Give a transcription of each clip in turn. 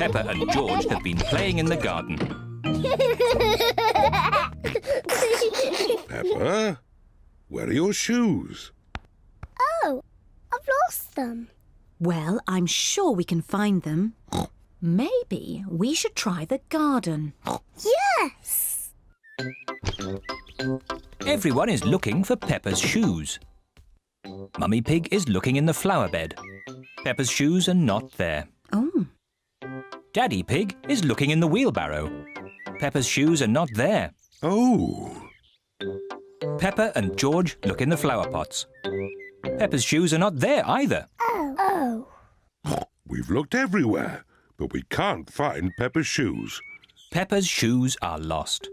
Peppa and George have been playing in the garden. Peppa, where are your shoes? Oh, I've lost them. Well, I'm sure we can find them. Maybe we should try the garden. Yes! Everyone is looking for Peppa's shoes. Mummy Pig is looking in the flower bed. Peppa's shoes are not there. Oh. Daddy Pig is looking in the wheelbarrow. Peppa's shoes are not there. Oh, Peppa and George look in the flower pots. Peppa's shoes are not there either. Oh. we've looked everywhere, but we can't find Peppa's shoes. Peppa's shoes are lost.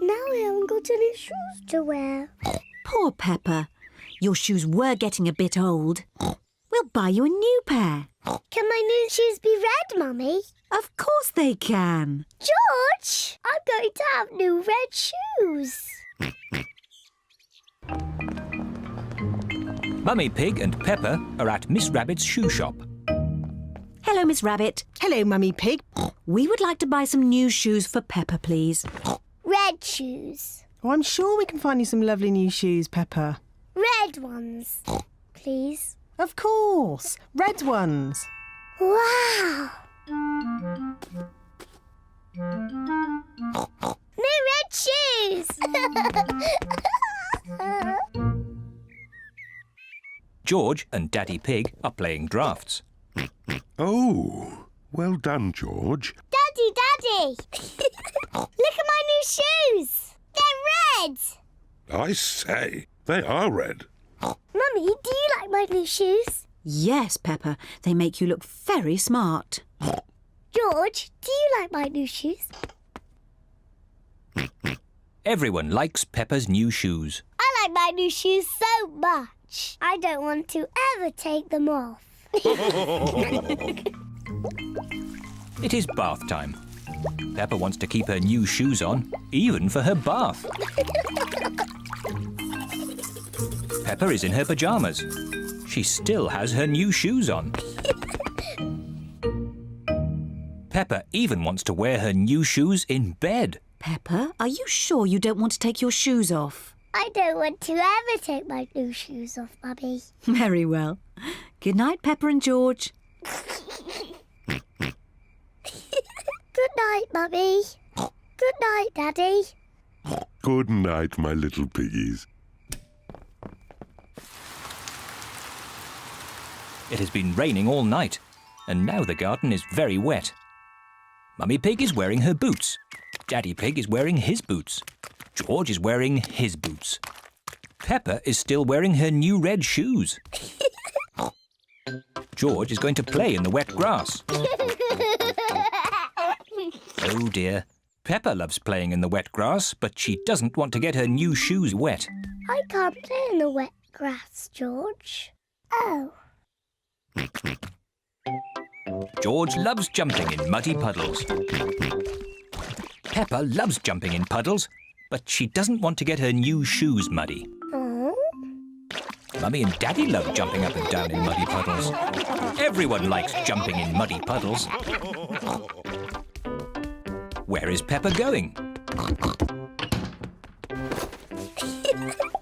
Now I haven't got any shoes to wear. Poor Peppa. Your shoes were getting a bit old. We'll buy you a new pair. Can my new shoes be red, Mummy? Of course they can. George, I'm going to have new red shoes. Mummy Pig and Peppa are at Miss Rabbit's shoe shop. Hello, Miss Rabbit. Hello, Mummy Pig. We would like to buy some new shoes for Peppa, please. Red shoes. Oh, I'm sure we can find you some lovely new shoes, Peppa. Red ones, please. Of course. Red ones. Wow! New red shoes! George and Daddy Pig are playing drafts. Oh, well done, George. Daddy! Look at my new shoes! They're red! I say, they are red. Mummy, do you like my new shoes? Yes, Peppa. They make you look very smart. George, do you like my new shoes? Everyone likes Peppa's new shoes. I like my new shoes so much. I don't want to ever take them off. It is bath time. Peppa wants to keep her new shoes on, even for her bath. Peppa is in her pyjamas. She still has her new shoes on. Peppa even wants to wear her new shoes in bed. Peppa, are you sure you don't want to take your shoes off? I don't want to ever take my new shoes off, Mummy. Very well. Good night, Peppa and George. Good night, Mummy. Good night, Daddy. Good night, my little piggies. It has been raining all night, and now the garden is very wet. Mummy Pig is wearing her boots. Daddy Pig is wearing his boots. George is wearing his boots. Peppa is still wearing her new red shoes. George is going to play in the wet grass. Oh dear. Peppa loves playing in the wet grass, but she doesn't want to get her new shoes wet. I can't play in the wet grass, George. Oh. George loves jumping in muddy puddles. Peppa loves jumping in puddles, but she doesn't want to get her new shoes muddy. Oh. Mummy and Daddy love jumping up and down in muddy puddles. Everyone likes jumping in muddy puddles. Where is Peppa going?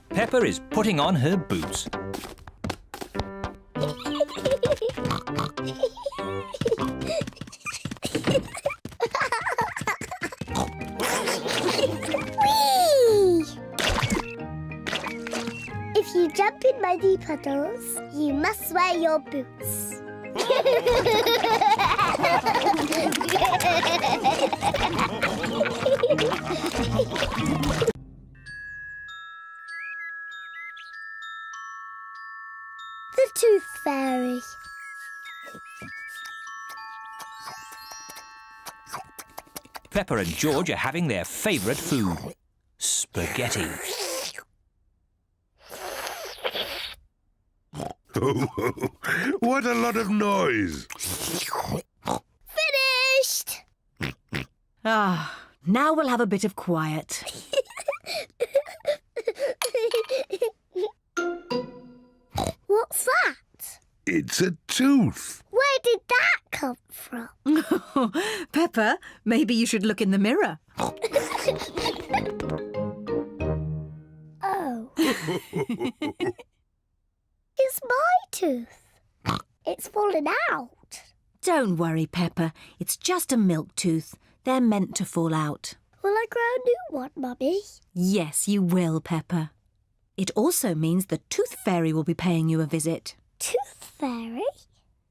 Peppa is putting on her boots. Whee! If you jump in muddy puddles, you must wear your boots. The Tooth Fairy. Peppa and George are having their favourite food, spaghetti. What a lot of noise! Finished! Ah, now we'll have a bit of quiet. What's that? It's a tooth. Where did that come from? Peppa, maybe you should look in the mirror. Oh. It's my tooth. It's fallen out. Don't worry, Peppa. It's just a milk tooth. They're meant to fall out. Will I grow a new one, Mummy? Yes, you will, Peppa. It also means the Tooth Fairy will be paying you a visit. Tooth fairy?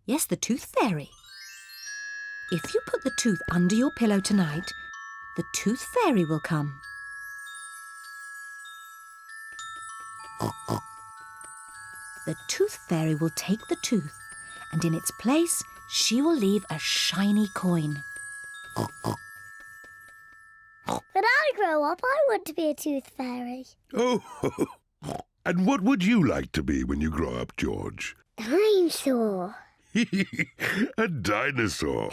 Yes, the Tooth Fairy. If you put the tooth under your pillow tonight, the Tooth Fairy will come. The Tooth Fairy will take the tooth, and in its place, she will leave a shiny coin. When I grow up, I want to be a tooth fairy. Oh, and what would you like to be when you grow up, George? Dinosaur. A dinosaur.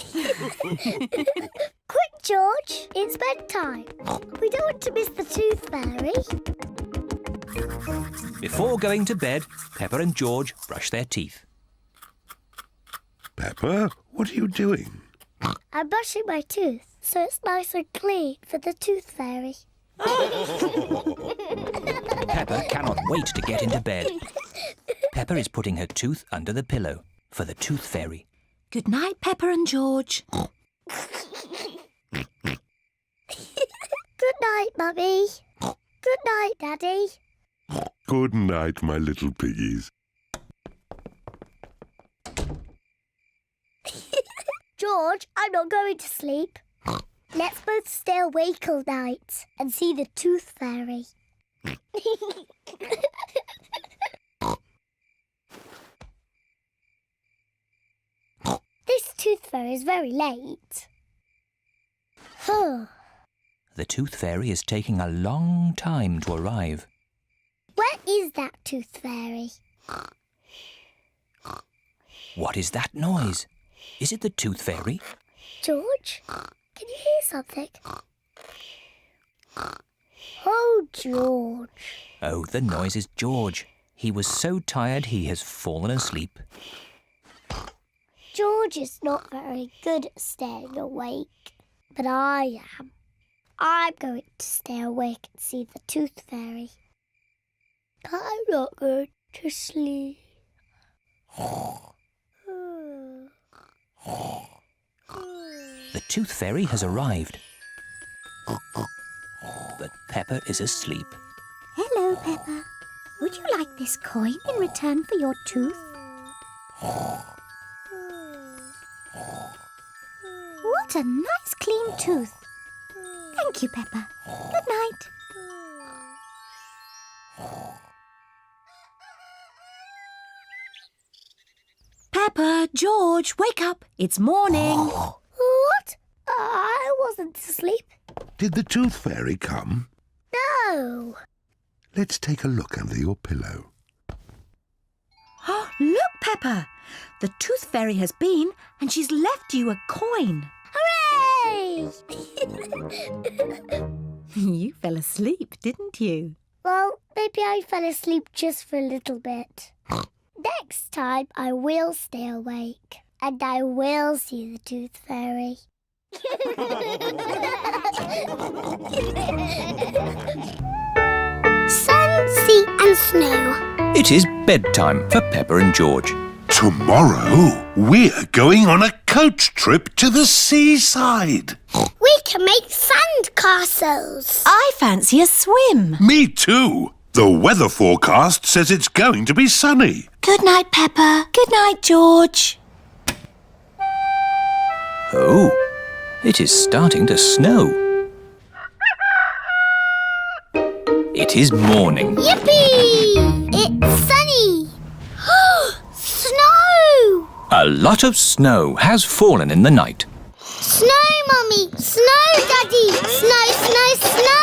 Quick, George. It's bedtime. We don't want to miss the tooth fairy. Before going to bed, Peppa and George brush their teeth. Peppa, what are you doing? I'm brushing my tooth so it's nice and clean for the tooth fairy. Peppa cannot wait to get into bed. Peppa is putting her tooth under the pillow for the Tooth Fairy. Good night, Peppa and George. Good night, Mummy. Good night, Daddy. Good night, my little piggies. George, I'm not going to sleep. Let's both stay awake all night and see the tooth fairy. This tooth fairy is very late. The Tooth Fairy is taking a long time to arrive. Where is that tooth fairy? What is that noise? Is it the Tooth Fairy? George, can you hear something? Oh, George. Oh, the noise is George. He was so tired he has fallen asleep. George is not very good at staying awake, but I am. I'm going to stay awake and see the tooth fairy. I'm not going to sleep. The Tooth Fairy has arrived. But Peppa is asleep. Hello, Peppa. Would you like this coin in return for your tooth? What a nice clean tooth. Thank you, Peppa. Good night. Peppa, George, wake up. It's morning. What? I wasn't asleep. Did the Tooth Fairy come? No. Let's take a look under your pillow. Look, Peppa. The Tooth Fairy has been and she's left you a coin. Hooray! You fell asleep, didn't you? Well, maybe I fell asleep just for a little bit. Next time I will stay awake and I will see the Tooth Fairy. Sun, sea and snow. It is bedtime for Peppa and George. Tomorrow, we're going on a coach trip to the seaside. We can make sand castles. I fancy a swim. Me too. The weather forecast says it's going to be sunny. Good night, Peppa. Good night, George. Oh, it is starting to snow. It is morning. Yippee! It's sunny. Snow! A lot of snow has fallen in the night. Snow, Mummy! Snow, Daddy! Snow, snow, snow!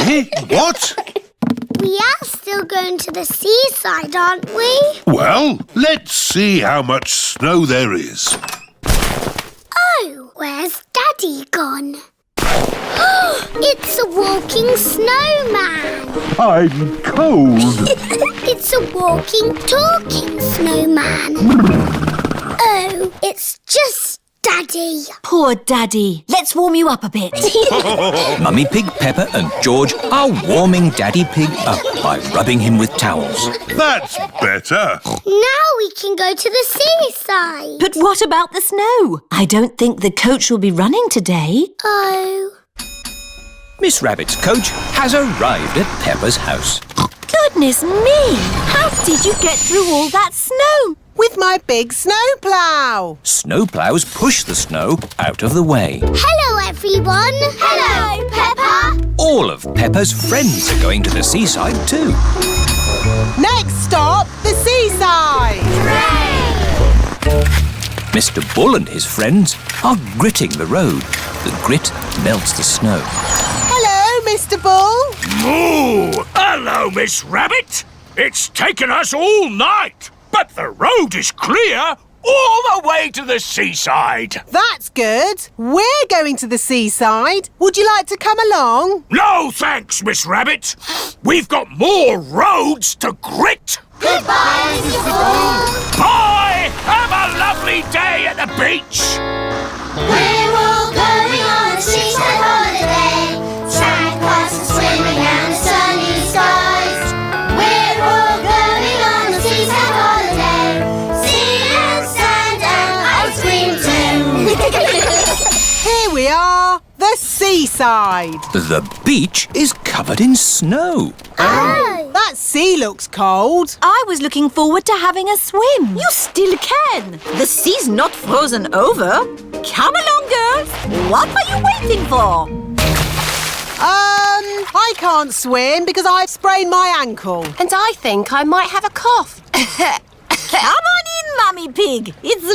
Eh? What? We are still going to the seaside, aren't we? Well, let's see how much snow there is. Oh, where's Daddy gone? It's a walking snowman! I'm cold. It's a walking, talking snowman! Oh, it's just Daddy. Poor Daddy. Let's warm you up a bit. Mummy Pig, Peppa and George are warming Daddy Pig up by rubbing him with towels. That's better. Now we can go to the seaside. But what about the snow? I don't think the coach will be running today. Oh. Miss Rabbit's coach has arrived at Peppa's house. Goodness me! How did you get through all that snow? With my big snowplow. Snowplows push the snow out of the way. Hello, everyone. Hello, Peppa. All of Peppa's friends are going to the seaside too. Next stop, the seaside. Hooray! Mr. Bull and his friends are gritting the road. The grit melts the snow. Hello, Mr. Bull. Moo! Hello, Miss Rabbit. It's taken us all night, but the road is clear all the way to the seaside. That's good. We're going to the seaside. Would you like to come along? No thanks, Miss Rabbit. We've got more roads to grit. Goodbye, Mr. Bull. Bye! Have a lovely day at the beach. We're all going on a seaside holiday. Sandcastles swimming and sunny skies. We're all going on a seaside holiday. Sea and sand and ice cream too. Here we are, the seaside. The beach is covered in snow. Oh. That sea looks cold. I was looking forward to having a swim. You still can. The sea's not frozen over. Come along, girls. What are you waiting for? I can't swim because I've sprained my ankle. And I think I might have a cough. Come on in, Mummy Pig. It's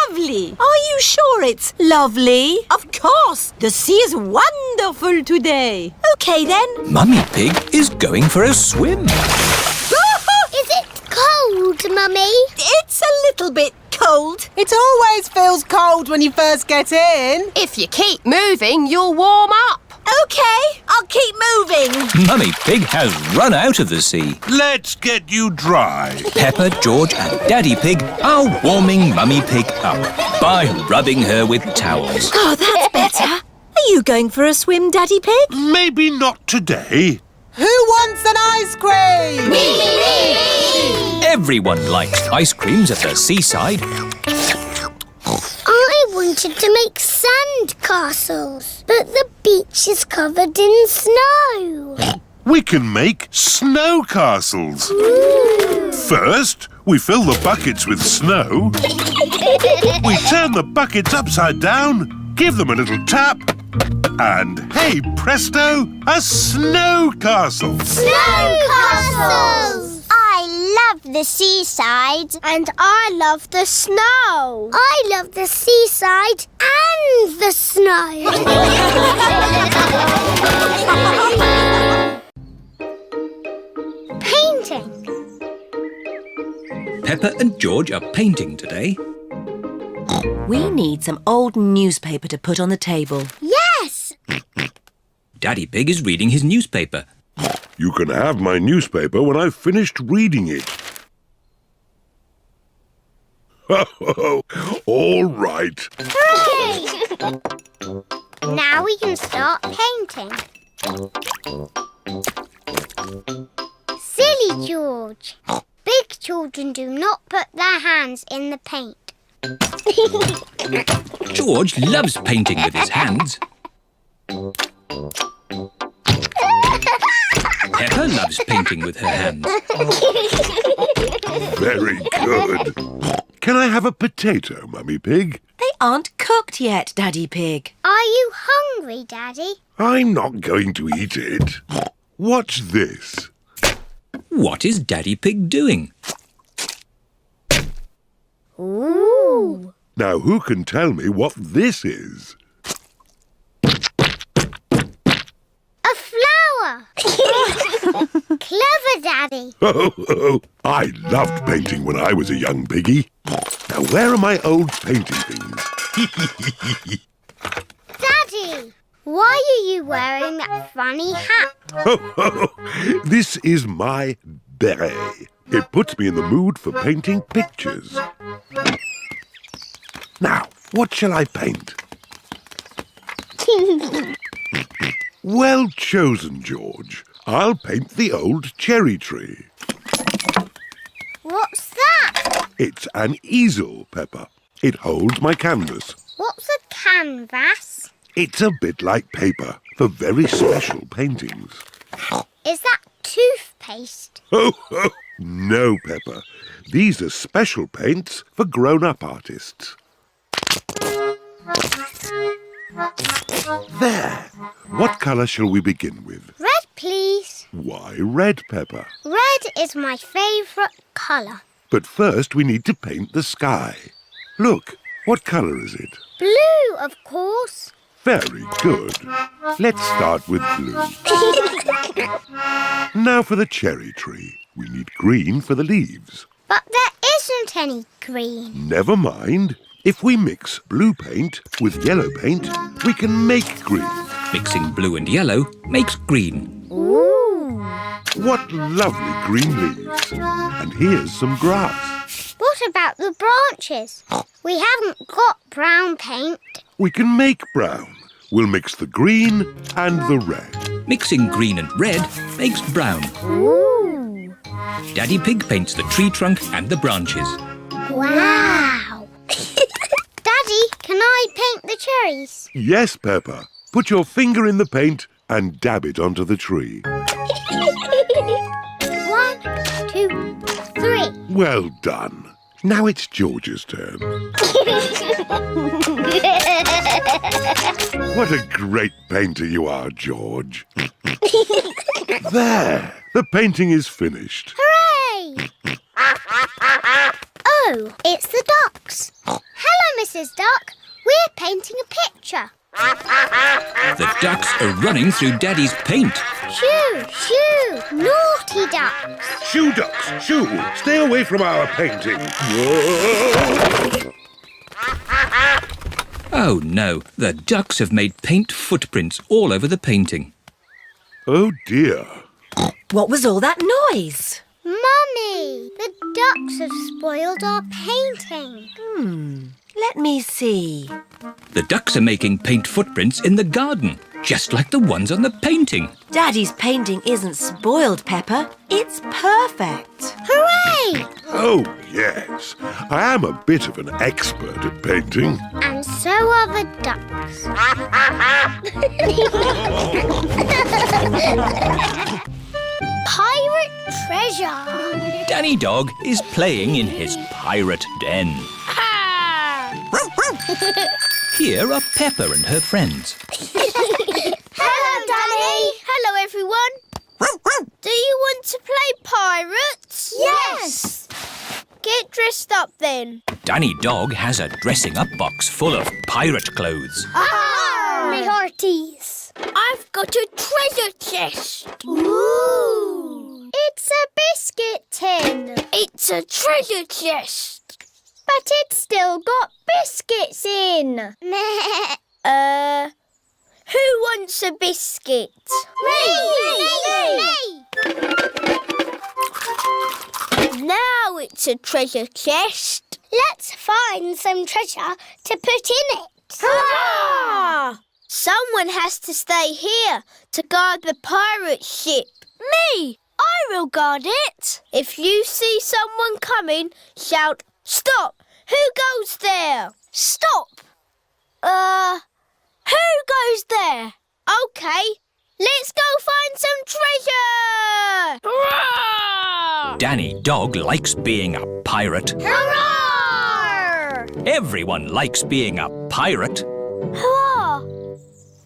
lovely. Are you sure it's lovely? Of course. The sea is wonderful today. Okay, then. Mummy Pig is going for a swim. Is it cold, Mummy? It's a little bit cold. It always feels cold when you first get in. If you keep moving, you'll warm up. Okay, I'll keep moving. Mummy Pig has run out of the sea. Let's get you dry. Peppa, George and Daddy Pig are warming Mummy Pig up by rubbing her with towels. Oh, that's better. Are you going for a swim, Daddy Pig? Maybe not today. Who wants an ice cream? Everyone likes ice creams at the seaside. I wanted to make sand castles, but the beach is covered in snow. We can make snow castles. First, we fill the buckets with snow. We turn the buckets upside down, give them a little tap, and hey presto, a snow castle. Snow castles! I love the seaside. And I love the snow. I love the seaside and the snow. Painting. Peppa and George are painting today. We need some old newspaper to put on the table. Yes! Daddy Pig is reading his newspaper. You can have my newspaper when I've finished reading it. All right. Hooray! Now we can start painting. Silly George. Big children do not put their hands in the paint. George loves painting with his hands. Peppa loves painting with her hands. Very good. Can I have a potato, Mummy Pig? They aren't cooked yet, Daddy Pig. Are you hungry, Daddy? I'm not going to eat it. What's this? What is Daddy Pig doing? Ooh. Now, who can tell me what this is? A flower. Clever, Daddy. I loved painting when I was a young piggy. Now, where are my old painting things? Daddy, why are you wearing that funny hat? This is my beret. It puts me in the mood for painting pictures. Now, What shall I paint? Well chosen, George. I'll paint the old cherry tree. What's that? It's an easel, Peppa. It holds my canvas. What's a canvas? It's a bit like paper for very special paintings. Is that toothpaste? Oh, no, Peppa. These are special paints for grown-up artists. There. What colour shall we begin with? Red, please. Why red, Peppa? Red is my favourite colour. But first we need to paint the sky. Look, what colour is it? Blue, of course. Very good. Let's start with blue. Now for the cherry tree. We need green for the leaves. But there isn't any green. Never mind. If we mix blue paint with yellow paint, we can make green. Mixing blue and yellow makes green. Ooh. What lovely green leaves. And here's some grass. What about the branches? We haven't got brown paint. We can make brown. We'll mix the green and the red. Mixing green and red makes brown. Ooh. Daddy Pig paints the tree trunk and the branches. Wow. Daddy, can I paint the cherries? Yes, Peppa. Put your finger in the paint and dab it onto the tree. 1, 2, 3. Well done. Now it's George's turn. What a great painter you are, George. There. The painting is finished. Hooray! Oh, it's the ducks. Hello, Mrs. Duck. We're painting a picture. The ducks are running through Daddy's paint. Shoo, shoo, naughty ducks. Shoo, ducks, shoo. Stay away from our painting. Whoa. Oh no, the ducks have made paint footprints all over the painting. Oh, dear. What was all that noise? Mummy, the ducks have spoiled our painting. Let me see. The ducks are making paint footprints in the garden, just like the ones on the painting. Daddy's painting isn't spoiled, Peppa. It's perfect. Hooray! Oh, yes. I am a bit of an expert at painting. And so are the ducks. Pirate treasure. Danny Dog is playing in his pirate den. Here are Peppa and her friends. Hello, Danny. Hello, everyone. Do you want to play pirates? Yes. Get dressed up then. Danny Dog has a dressing up box full of pirate clothes. Me hearties. I've got a treasure chest. Ooh. It's a biscuit tin. It's a treasure chest. But it's still got biscuits in. Who wants a biscuit? Me! Now it's a treasure chest. Let's find some treasure to put in it. Hurrah! Someone has to stay here to guard the pirate ship. Me! I will guard it. If you see someone coming, shout, "Stop! Who goes there?" Stop! Who goes there? OK, let's go find some treasure! Hurrah! Danny Dog likes being a pirate. Hurrah! Everyone likes being a pirate. Hurrah!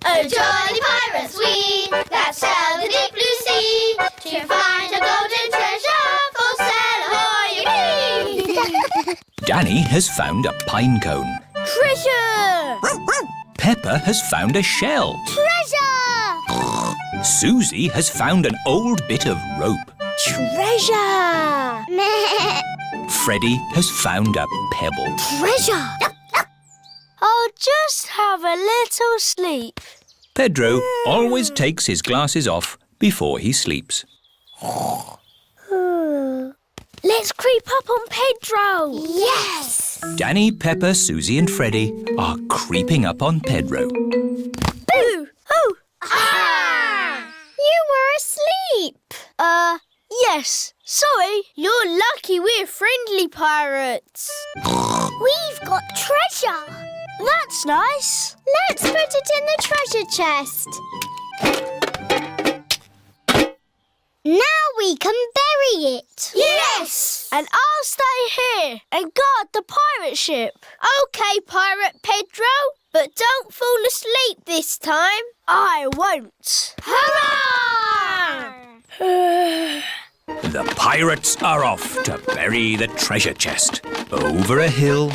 Oh, jolly pirates we, that sail the deep blue sea, to find a golden treasure for sail ahoy! Danny has found a pine cone. Treasure! Peppa has found a shell. Treasure! Susie has found an old bit of rope. Treasure! Freddie has found a pebble. Treasure! I'll just have a little sleep. Pedro always takes his glasses off before he sleeps. Let's creep up on Pedro. Yes. Danny, Peppa, Susie and Freddy are creeping up on Pedro. Boo! Oh! Ah! You were asleep. Yes. Sorry. You're lucky we're friendly pirates. We've got treasure. That's nice. Let's put it in the treasure chest. Now we can bury it. Yes! And I'll stay here and guard the pirate ship. OK, Pirate Pedro, but don't fall asleep this time. I won't. Hurrah! The pirates are off to bury the treasure chest. Over a hill,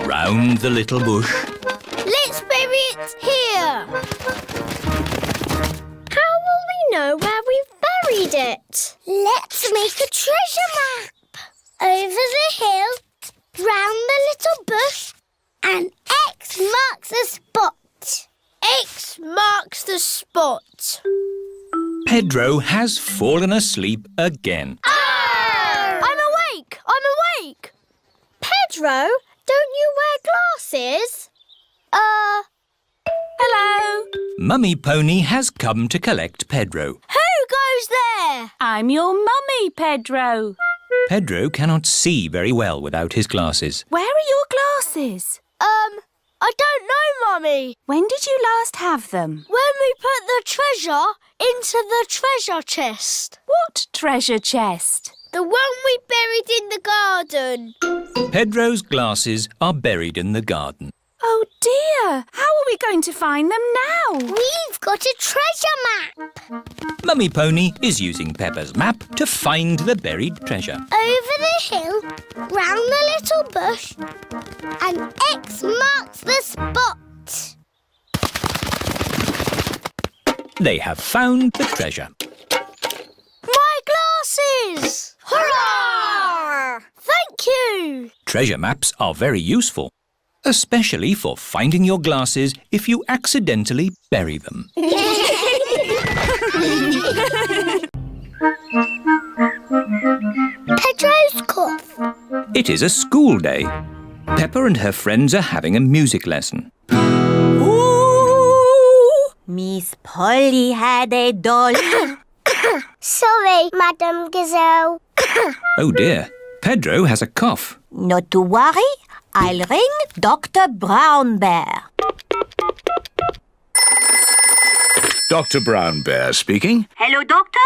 round the little bush. Let's bury it here. How will we know where we've buried it? Let's make a treasure map. Over the hill, round the little bush, and X marks the spot. X marks the spot. Pedro has fallen asleep again. Oh! I'm awake. Pedro, don't you wear glasses? Hello. Mummy Pony has come to collect Pedro. Who goes there? I'm your mummy, Pedro. Pedro cannot see very well without his glasses. Where are your glasses? I don't know, Mummy. When did you last have them? When we put the treasure into the treasure chest. What treasure chest? The one we buried in the garden. Pedro's glasses are buried in the garden. Oh dear! How are we going to find them now? We've got a treasure map. Mummy Pony is using Peppa's map to find the buried treasure. Over the hill, round the little bush, and X marks the spot. They have found the treasure. My glasses! Hurrah! Thank you! Treasure maps are very useful, especially for finding your glasses if you accidentally bury them. Pedro's cough. It is a school day. Peppa and her friends are having a music lesson. Ooh, Miss Polly had a doll. Sorry, Madame Gazelle. Oh dear, Pedro has a cough. Not to worry, I'll ring Dr. Brown Bear. Dr. Brown Bear speaking. Hello, Doctor.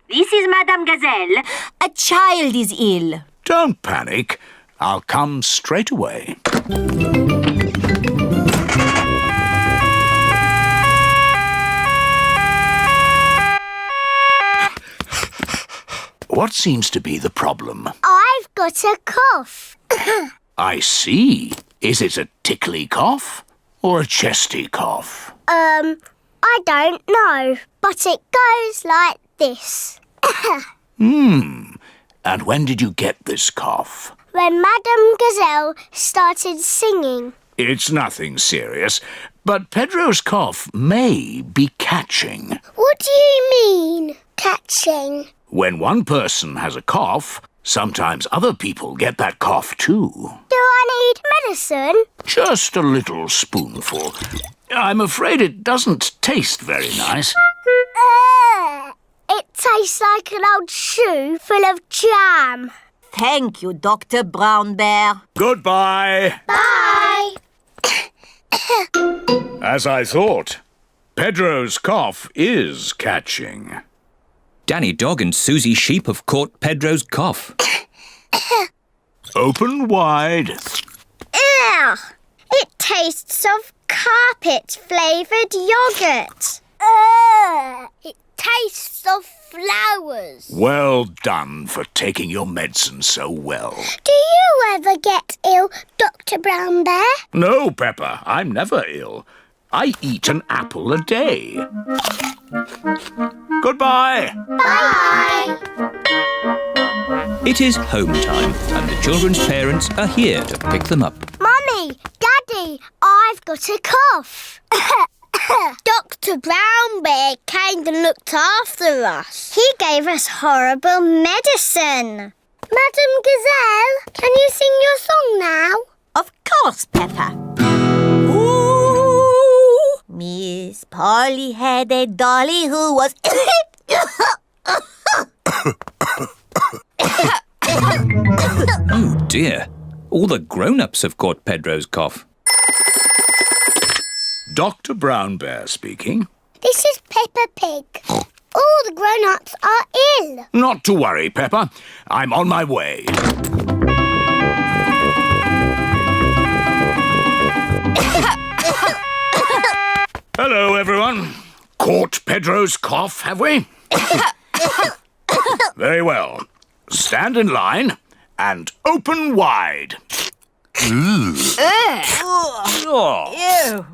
This is Madame Gazelle. A child is ill. Don't panic. I'll come straight away. What seems to be the problem? I've got a cough. I see. Is it a tickly cough or a chesty cough? I don't know, but it goes like this. And when did you get this cough? When Madame Gazelle started singing. It's nothing serious, but Pedro's cough may be catching. What do you mean, catching? When one person has a cough, sometimes other people get that cough too. Do I need medicine? Just a little spoonful. I'm afraid it doesn't taste very nice. It tastes like an old shoe full of jam. Thank you, Dr. Brown Bear. Goodbye. Bye. As I thought, Pedro's cough is catching. Danny Dog and Susie Sheep have caught Pedro's cough. Open wide. Ugh. It tastes of carpet-flavoured yoghurt. It tastes of flowers. Well done for taking your medicine so well. Do you ever get ill, Dr. Brown Bear? No, Peppa, I'm never ill. I eat an apple a day. Goodbye. Bye. It is home time and the children's parents are here to pick them up. Mummy, Daddy, I've got a cough. Dr. Brown Bear came and looked after us. He gave us horrible medicine. Madam Gazelle, can you sing your song now? Of course, Peppa. Ooh, Miss Polly had a dolly who was... Oh dear. All the grown-ups have caught Pedro's cough. Dr. Brown Bear speaking. This is Peppa Pig. All the grown-ups are ill. Not to worry, Peppa. I'm on my way. Hello, everyone. Caught Pedro's cough, have we? Very well. Stand in line and open wide. Oh, Ew.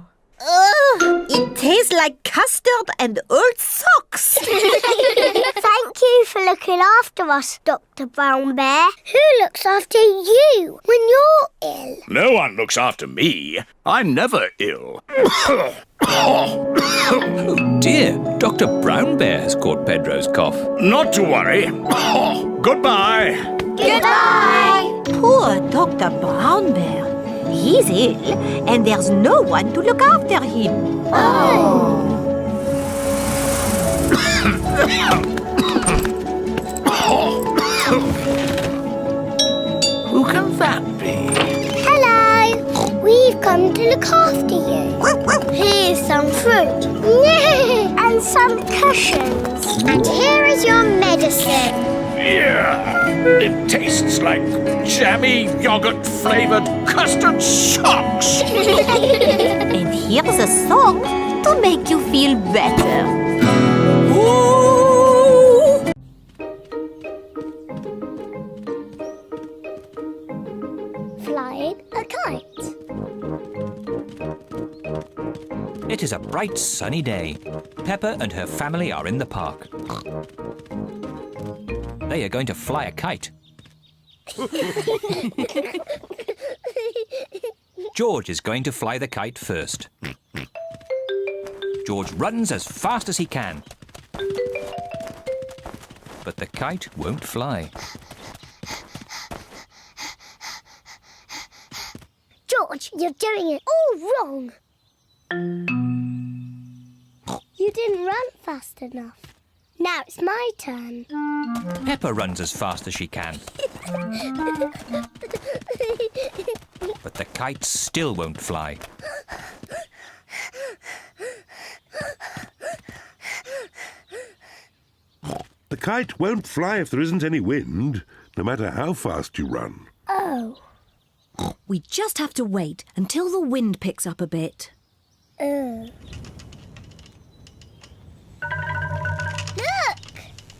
It tastes like custard and old socks. Thank you for looking after us, Dr. Brown Bear. Who looks after you when you're ill? No one looks after me. I'm never ill. oh dear. Dr. Brown Bear has caught Pedro's cough. Not to worry. Goodbye. Goodbye. Poor Dr. Brown Bear. He's ill, and there's no one to look after him. Who can that be? Hello. We've come to look after you. Here's some fruit. And some cushions. And here is your medicine. Yeah, it tastes like jammy yogurt-flavoured custard socks. And here's a song to make you feel better. Flying a kite. It is a bright sunny day. Peppa and her family are in the park. They are going to fly a kite. George is going to fly the kite first. George runs as fast as he can. But the kite won't fly. George, you're doing it all wrong. You didn't run fast enough. Now it's my turn. Peppa runs as fast as she can. But the kite still won't fly. The kite won't fly if there isn't any wind, no matter how fast you run. Oh. We just have to wait until the wind picks up a bit. Look!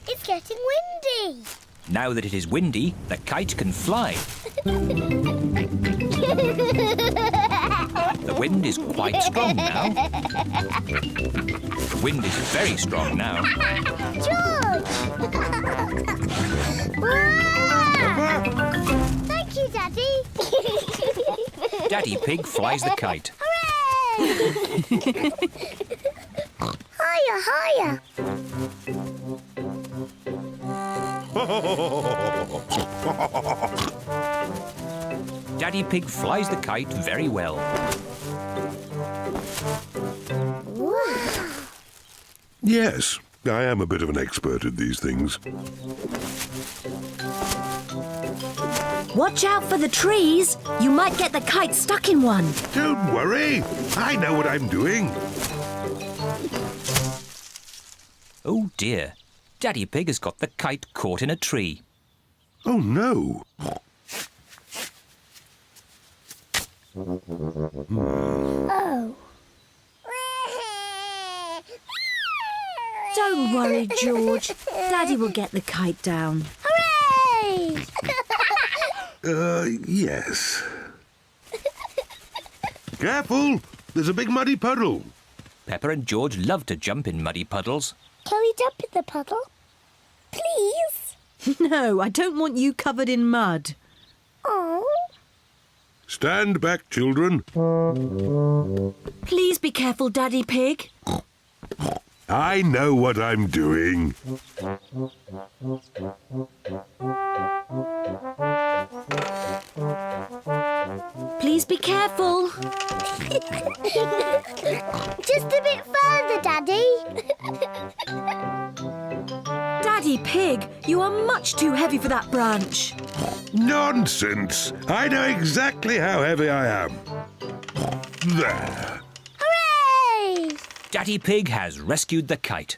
It's getting windy. Now that it is windy, the kite can fly. The wind is quite strong now. The wind is very strong now. George! Wow! Thank you, Daddy. Daddy Pig flies the kite. Hooray! Higher, higher. Daddy Pig flies the kite very well. Wow. Yes, I am a bit of an expert at these things. Watch out for the trees. You might get the kite stuck in one. Don't worry, I know what I'm doing. Oh dear. Daddy Pig has got the kite caught in a tree. Oh no. Oh. Don't worry, George. Daddy will get the kite down. Hooray! Yes. Careful! There's a big muddy puddle. Peppa and George love to jump in muddy puddles. Can we jump in the puddle? Please? No, I don't want you covered in mud. Oh. Stand back, children. Please be careful, Daddy Pig. I know what I'm doing. Please be careful. Just a bit further, Daddy. Daddy Pig, you are much too heavy for that branch. Nonsense! I know exactly how heavy I am. There. Hooray! Daddy Pig has rescued the kite.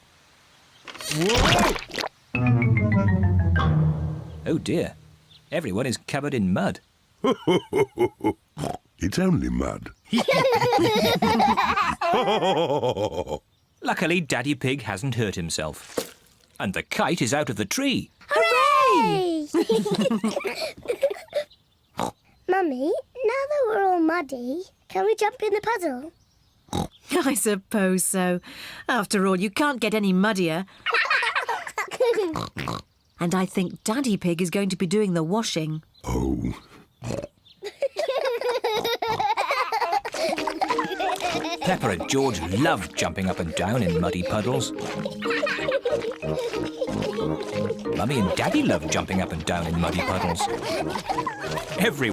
Whoa! Oh dear, everyone is covered in mud. It's only mud. Luckily, Daddy Pig hasn't hurt himself. And the kite is out of the tree. Hooray! Mummy, now that we're all muddy, can we jump in the puddle? I suppose so. After all, you can't get any muddier. And I think Daddy Pig is going to be doing the washing. Oh. Peppa and George love jumping up and down in muddy puddles. Mummy and Daddy love jumping up and down in muddy puddles. Everyone